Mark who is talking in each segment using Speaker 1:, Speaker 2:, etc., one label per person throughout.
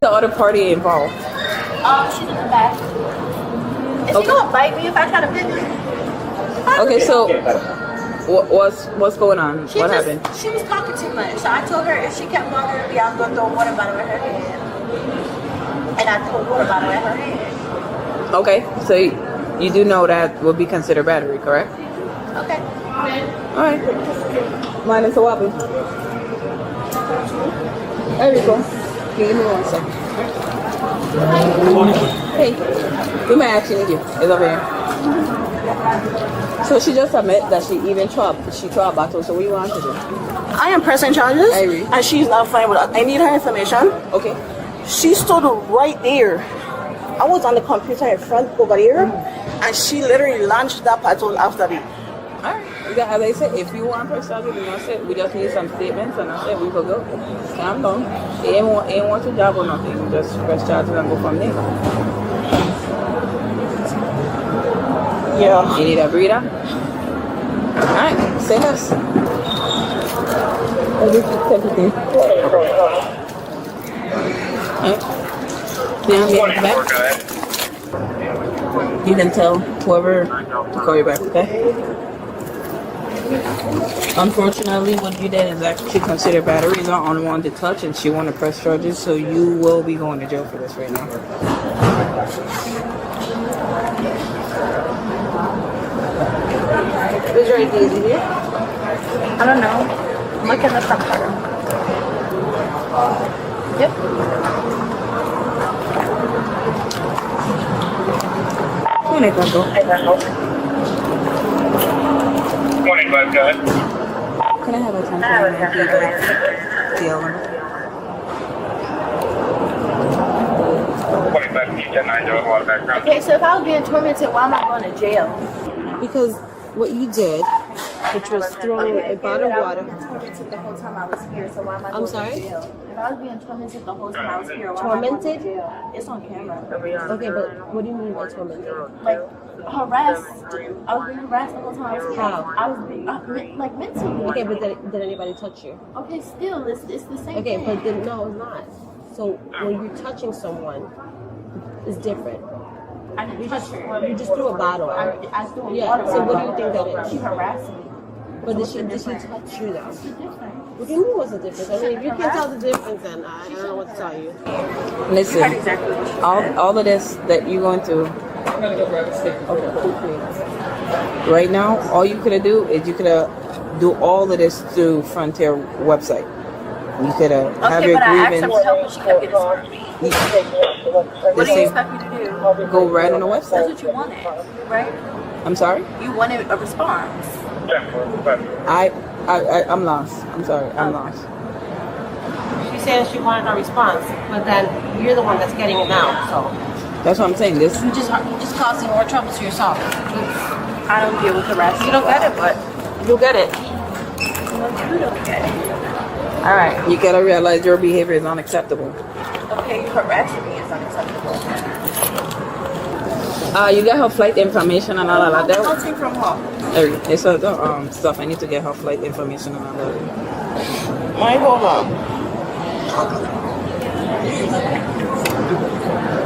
Speaker 1: The other party involved.
Speaker 2: She's in the back. Is she gonna bite me if I try to pet her?
Speaker 1: Okay, so what's going on? What happened?
Speaker 2: She was talking too much. So I told her if she kept bothering me, I was gonna throw a water bottle at her head. And I threw a water bottle at her head.
Speaker 1: Okay, so you do know that will be considered battery, correct?
Speaker 2: Okay.
Speaker 1: All right. Mine is a whopping. There we go. Give me 1 second. Hey, we might actually need you. It's over here. So she just admit that she even threw a bottle. So what do you want to do?
Speaker 2: I am pressing charges.
Speaker 1: I agree.
Speaker 2: And she's not fine with us. I need her information.
Speaker 1: Okay.
Speaker 2: She stood right there. I was on the computer in front over there, and she literally launched that bottle after me.
Speaker 1: Alright. As I said, if you want press charges, that's it. We just need some statements, and that's it. We could go. Calm down. It ain't want to job or nothing. Just press charges and go from there.
Speaker 2: Yeah.
Speaker 1: You need a breather? Alright, say less. Everything. Alright. You can tell whoever to call you back, okay? Unfortunately, what you did is actually considered battery, not unwanted touch, and she want to press charges, so you will be going to jail for this right now.
Speaker 2: Who's your ID? Is it here? I don't know. Look in the front part. Yep.
Speaker 1: Morning, Paco.
Speaker 3: Morning, Bob, guys.
Speaker 1: Can I have a 10 deal?
Speaker 2: Okay, so if I was being tormented, why am I going to jail?
Speaker 1: Because what you did, which was throwing a bottle of water.
Speaker 2: I was being tormented the whole time I was here, so why am I going
Speaker 1: I'm
Speaker 2: to
Speaker 1: sorry?
Speaker 2: jail? If I was being tormented the whole time I was here, why
Speaker 1: Tormented?
Speaker 2: am I going to jail? It's on camera.
Speaker 1: Okay, but what do you mean by tormented?
Speaker 2: Like, harassed. I was being harassed the whole time I was here.
Speaker 1: How?
Speaker 2: I was being, like, mentally.
Speaker 1: Okay, but did anybody touch you?
Speaker 2: Okay, still, it's the same
Speaker 1: Okay,
Speaker 2: thing.
Speaker 1: but then, no, it's not. So when you're touching someone, it's different.
Speaker 2: I didn't touch her.
Speaker 1: You just threw a bottle.
Speaker 2: I threw a
Speaker 1: Yeah,
Speaker 2: water
Speaker 1: so what do
Speaker 2: bottle.
Speaker 1: you think that is?
Speaker 2: She harassed me.
Speaker 1: But did she touch you though?
Speaker 2: What's the difference?
Speaker 1: What do you mean what's the difference? I mean, if you can't tell the difference, then I don't know what to tell you. Listen, all of this that you're going through. Okay. Right now, all you could have do is you could have do all of this through Frontier website. You could have have your grievance.
Speaker 2: Okay, but I asked her for help and she kept getting for me. What do you expect me to do?
Speaker 1: Go right on the
Speaker 2: That's
Speaker 1: website.
Speaker 2: what you wanted, right?
Speaker 1: I'm sorry?
Speaker 2: You wanted a response.
Speaker 1: I'm lost. I'm sorry. I'm lost.
Speaker 4: She said she wanted a response, but then you're the one that's getting it now. So
Speaker 1: That's what I'm saying. This
Speaker 4: you just causing more trouble to yourself.
Speaker 2: I don't deal with harassment.
Speaker 4: You don't get it, but you'll get it.
Speaker 2: You don't get it.
Speaker 1: all right. You gotta realize your behavior is unacceptable.
Speaker 2: Okay, you harassing me is unacceptable.
Speaker 1: You got her flight information and all of that.
Speaker 2: Nothing from her.
Speaker 1: It's stuff. I need to get her flight information and all that.
Speaker 2: Mine, hold on.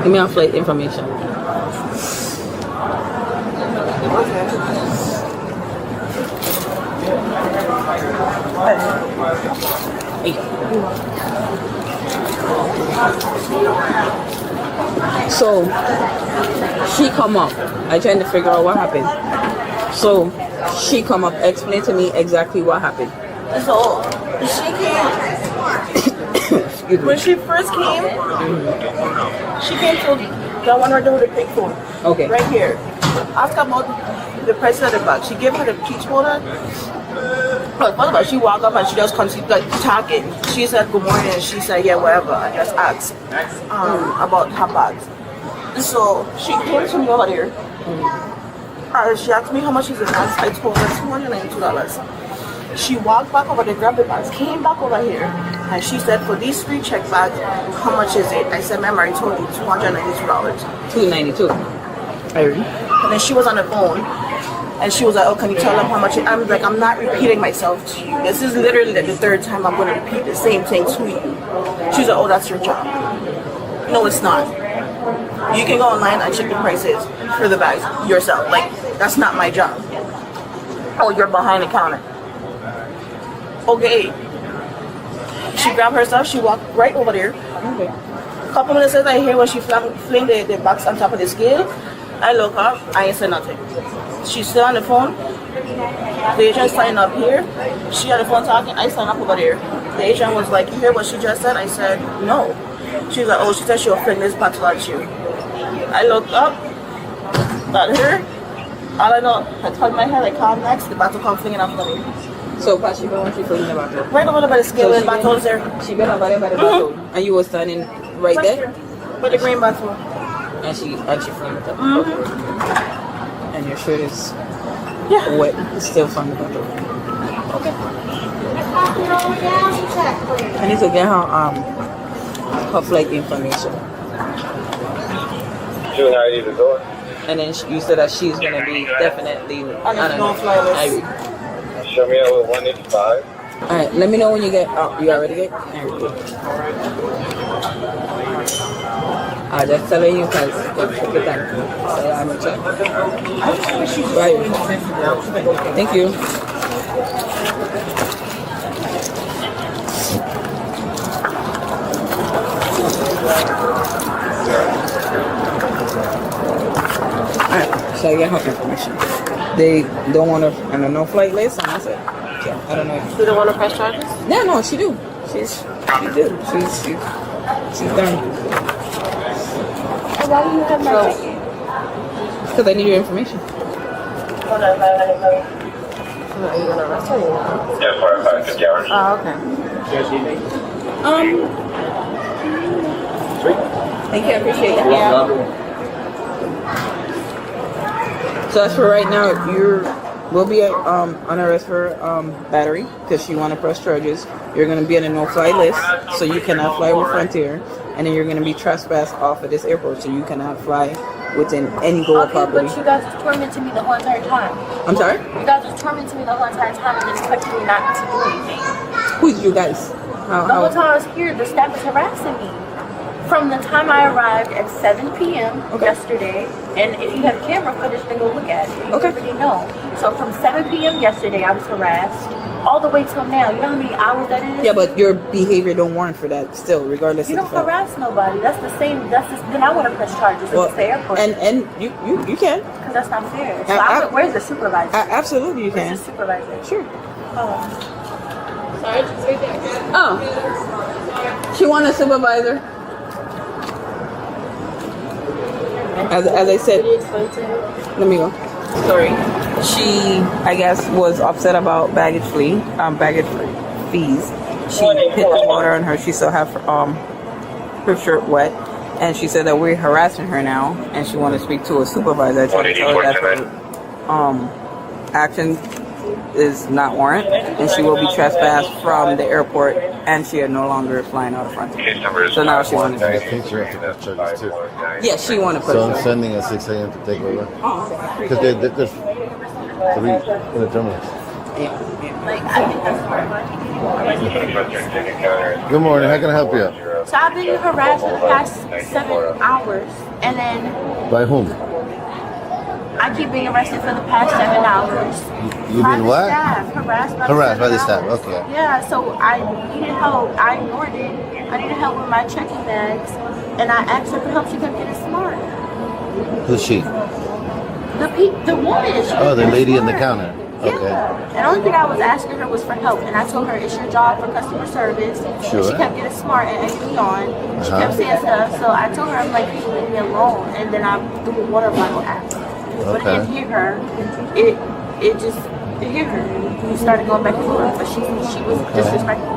Speaker 1: Give me her flight information. So she come up. I trying to figure out what happened. So she come up, explain to me exactly what happened.
Speaker 2: So she came. When she first came, she came to the one right there with the pink phone.
Speaker 1: Okay.
Speaker 2: Right here. After about the price of the bag, she gave her the peach holder. But first of all, she walked up and she just continued like talking. She said good morning and she said yeah whatever. I just asked about her bags. So she came to me over there. She asked me how much is the bags. I told her $292. She walked back over there, grabbed the bags, came back over here, and she said, for these 3 check bags, how much is it? I said, ma'am, I told you $292.
Speaker 1: $292. Irene.
Speaker 2: And then she was on the phone, and she was like, oh, can you tell them how much it? I'm like, I'm not repeating myself to you. This is literally the 3rd time I'm going to repeat the same thing to you. She's like, oh, that's your job. No, it's not. You can go online and check the prices for the bags yourself. Like, that's not my job. Oh, you're behind the counter. Okay. She grabbed her stuff, she walked right over there.
Speaker 1: Okay.
Speaker 2: A couple minutes later, I hear when she fling the box on top of the scale. I look up, I ain't said nothing. She's still on the phone. The agent signed up here. She had the phone talking, I signed up over there. The agent was like, you hear what she just said? I said, no. She was like, oh, she said she'll fling this bottle at you. I looked up, at her. All I know, I turned my head, I called next, the bottle come flinging off of me.
Speaker 1: So, but she been when she flinging the bottle?
Speaker 2: Right over there by the scale,
Speaker 1: So
Speaker 2: the bottle is there.
Speaker 1: She been over there by the bottle, and you were standing right there,
Speaker 2: With the green bottle.
Speaker 1: and she flinged it. And your shirt is
Speaker 2: Yeah.
Speaker 1: wet, still from the bottle. Okay. I need to get her flight information.
Speaker 3: June, how you doing?
Speaker 1: And then you said that she's gonna be definitely
Speaker 2: On the no-fly list.
Speaker 3: Show me out with 185.
Speaker 1: All right, let me know when you get. Oh, you already get. Just telling you because take your time. So I'm gonna check. Right. Thank you. Alright, so I get her information. They don't want her on a no-flight list, and I said, yeah, I don't know.
Speaker 4: You don't want to press charges?
Speaker 1: No, she do. She do. She's done.
Speaker 4: Why do you have my ticket?
Speaker 1: Because I need your information.
Speaker 4: Are you going to arrest her?
Speaker 3: Yeah, 45, 50 hours.
Speaker 4: Oh, okay.
Speaker 1: Thank you, I appreciate it.
Speaker 4: Yeah.
Speaker 1: So as for right now, you will be on arrest for battery because you want to press charges. You're going to be on a no-fly list, so you cannot fly with Frontier, and then you're going to be trespassed off of this airport, so you cannot fly within any GOA property.
Speaker 5: But you guys was tormenting me the whole entire time.
Speaker 1: I'm sorry?
Speaker 5: You guys was tormenting me the whole entire time and then expecting me not to do anything.
Speaker 1: Who's you guys?
Speaker 5: The whole time I was here, the staff was harassing me. From the time I arrived at 7 p.m. yesterday, and if you have camera footage, then go look at it. You already know. So from 7 p.m. yesterday, I was harassed all the way till now. You know how many hours that is?
Speaker 1: Yeah, but your behavior don't warrant for that still, regardless
Speaker 5: You
Speaker 1: of
Speaker 5: don't
Speaker 1: the fact.
Speaker 5: harass nobody. That's the same. Then I want to press charges at the airport.
Speaker 1: And you can.
Speaker 5: Because that's not fair. So where's the supervisor?
Speaker 1: Absolutely, you can.
Speaker 5: Where's the supervisor?
Speaker 1: Sure.
Speaker 5: Oh.
Speaker 1: Sorry, just right there. Oh. She want a supervisor. As I said, let me go. Sorry. She, I guess, was upset about baggage fees. She hit the water on her. She still have her shirt wet, and she said that we're harassing her now, and she wanted to speak to a supervisor. I tried to tell her that her action is not warrant, and she will be trespassed from the airport, and she is no longer flying out of front. So now she wants to.
Speaker 6: I think she has to press charges too.
Speaker 1: Yeah, she want to put.
Speaker 6: So I'm sending at 6 a.m. to take over. Because there's 3 in the terminals.
Speaker 5: Like, I think that's
Speaker 6: Good morning. How can I help you?
Speaker 5: So I've been harassed for the past 7 hours, and then
Speaker 6: By whom?
Speaker 5: I keep being arrested for the past 7 hours.
Speaker 6: You
Speaker 5: By
Speaker 6: mean
Speaker 5: the
Speaker 6: what?
Speaker 5: staff, harassed
Speaker 6: Harassed by the staff. Okay.
Speaker 5: Yeah, so I needed help. I ignored it. I needed help with my checking bags, and I asked her for help. She couldn't get it smart.
Speaker 6: Who's she?
Speaker 5: The woman.
Speaker 6: Oh, the lady in the counter. Okay.
Speaker 5: Yeah. And the only thing I was asking her was for help, and I told her it's your job for customer service.
Speaker 6: Sure.
Speaker 5: And she kept getting smart and egging me on. She kept saying stuff, so I told her, I'm like, you leave me alone. And then I threw a water bottle at her. But it didn't hear her. It hit her. We started going back and forth, but she was disrespectful.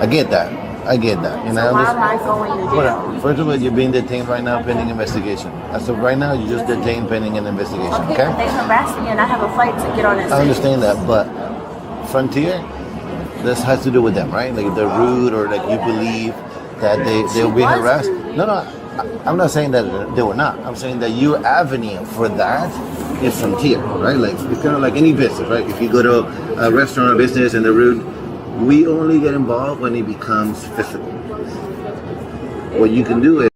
Speaker 6: I get that. And
Speaker 5: So
Speaker 6: I
Speaker 5: why am
Speaker 6: understand.
Speaker 5: I going to jail?
Speaker 6: First of all, you're being detained right now pending investigation. As of right now, you're just detained pending an investigation,
Speaker 5: Okay,
Speaker 6: okay?
Speaker 5: but they harassed me and I have a flight to get on at
Speaker 6: I understand that, but Frontier, this has to do with them, right? Like they're rude or like you believe that they'll be harassed. No, I'm not saying that they were not. I'm saying that your avenue for that is Frontier, right? Like it's kind of like any business, right? If you go to a restaurant or business and they're rude, we only get involved when it becomes physical. What you can do is